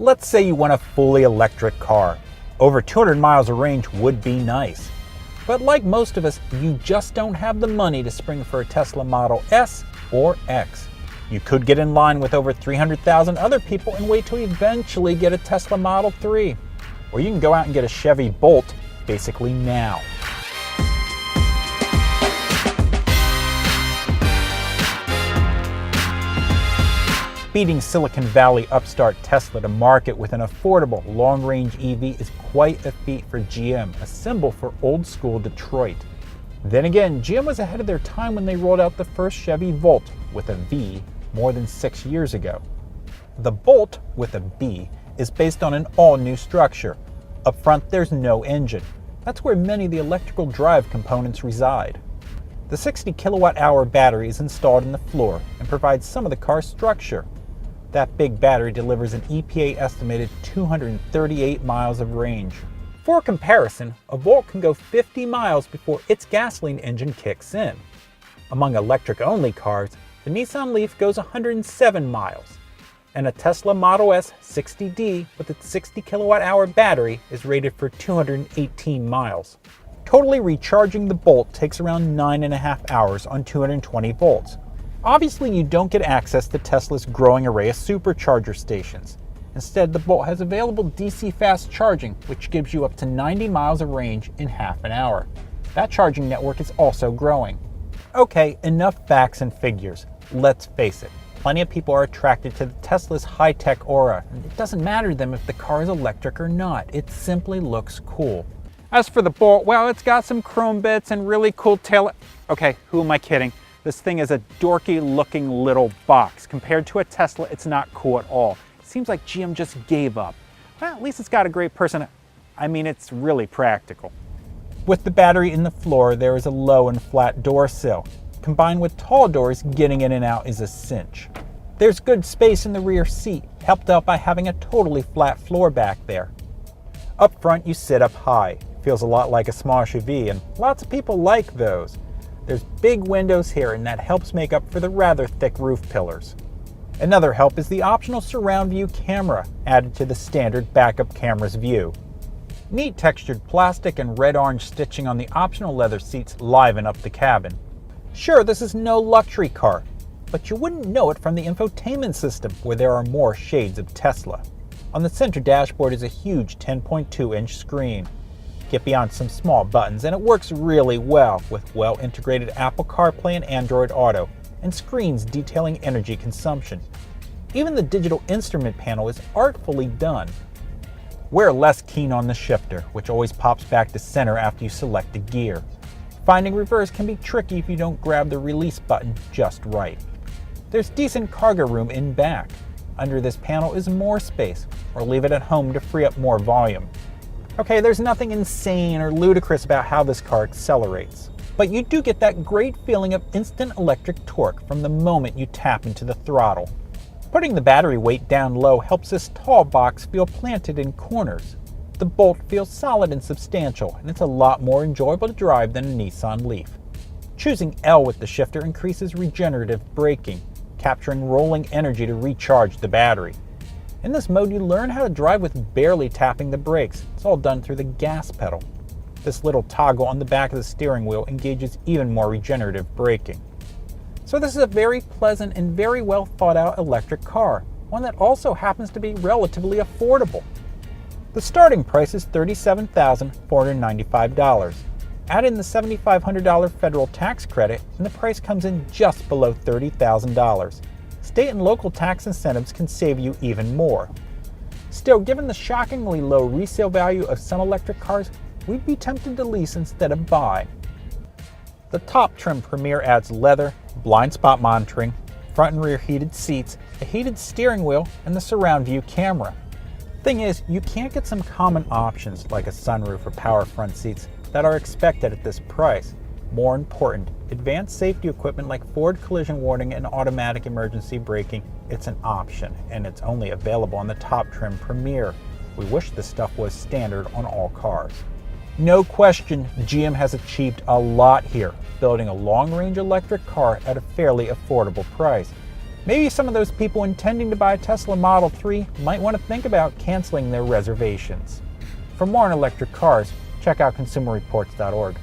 Let's say you want a fully electric car. Over 200 miles of range would be nice. But like most of us, you just don't have the money to spring for a Tesla Model S or X. You could get in line with over 300,000 other people and wait to eventually get a Tesla Model 3. Or you can go out and get a Chevy Bolt basically now. Beating Silicon Valley upstart Tesla to market with an affordable long-range EV is quite a feat for GM, a symbol for old-school Detroit. Then again, GM was ahead of their time when they rolled out the first Chevy Volt with a V more than 6 years ago. The Bolt with a B is based on an all-new structure. Up front, there's no engine. That's where many of the electrical drive components reside. The 60 kilowatt-hour battery is installed in the floor and provides some of the car's structure. That big battery delivers an EPA estimated 238 miles of range. For comparison, a Volt can go 50 miles before its gasoline engine kicks in. Among electric-only cars, the Nissan Leaf goes 107 miles, and a Tesla Model S 60D with its 60 kilowatt-hour battery is rated for 218 miles. Totally recharging the Bolt takes around 9.5 hours on 220 volts. Obviously, you don't get access to Tesla's growing array of supercharger stations. Instead, the Bolt has available DC fast charging, which gives you up to 90 miles of range in half an hour. That charging network is also growing. Okay, enough facts and figures. Let's face it, plenty of people are attracted to Tesla's high-tech aura, and it doesn't matter to them if the car is electric or not. It simply looks cool. As for the Bolt, well, it's got some chrome bits and really cool tail. Okay, who am I kidding? This thing is a dorky looking little box. Compared to a Tesla, it's not cool at all. It seems like GM just gave up. Well, at least it's got a great it's really practical. With the battery in the floor, there is a low and flat door sill. Combined with tall doors, getting in and out is a cinch. There's good space in the rear seat, helped out by having a totally flat floor back there. Up front, you sit up high. Feels a lot like a small SUV, and lots of people like those. There's big windows here, and that helps make up for the rather thick roof pillars. Another help is the optional surround view camera, added to the standard backup camera's view. Neat textured plastic and red-orange stitching on the optional leather seats liven up the cabin. Sure, this is no luxury car, but you wouldn't know it from the infotainment system, where there are more shades of Tesla. On the center dashboard is a huge 10.2-inch screen. Get beyond some small buttons, and it works really well with well-integrated Apple CarPlay and Android Auto, and screens detailing energy consumption. Even the digital instrument panel is artfully done. We're less keen on the shifter, which always pops back to center after you select a gear. Finding reverse can be tricky if you don't grab the release button just right. There's decent cargo room in back. Under this panel is more space, or leave it at home to free up more volume. Okay, there's nothing insane or ludicrous about how this car accelerates, but you do get that great feeling of instant electric torque from the moment you tap into the throttle. Putting the battery weight down low helps this tall box feel planted in corners. The Bolt feels solid and substantial, and it's a lot more enjoyable to drive than a Nissan Leaf. Choosing L with the shifter increases regenerative braking, capturing rolling energy to recharge the battery. In this mode, you learn how to drive with barely tapping the brakes. It's all done through the gas pedal. This little toggle on the back of the steering wheel engages even more regenerative braking. So this is a very pleasant and very well thought out electric car, one that also happens to be relatively affordable. The starting price is $37,495. Add in the $7,500 federal tax credit, and the price comes in just below $30,000. State and local tax incentives can save you even more. Still, given the shockingly low resale value of some electric cars, we'd be tempted to lease instead of buy. The top trim Premier adds leather, blind spot monitoring, front and rear heated seats, a heated steering wheel, and the surround view camera. Thing is, you can't get some common options like a sunroof or power front seats that are expected at this price. More important, advanced safety equipment like forward collision warning and automatic emergency braking, it's an option, and it's only available on the top trim Premier. We wish this stuff was standard on all cars. No question, GM has achieved a lot here, building a long-range electric car at a fairly affordable price. Maybe some of those people intending to buy a Tesla Model 3 might want to think about canceling their reservations. For more on electric cars, check out consumerreports.org.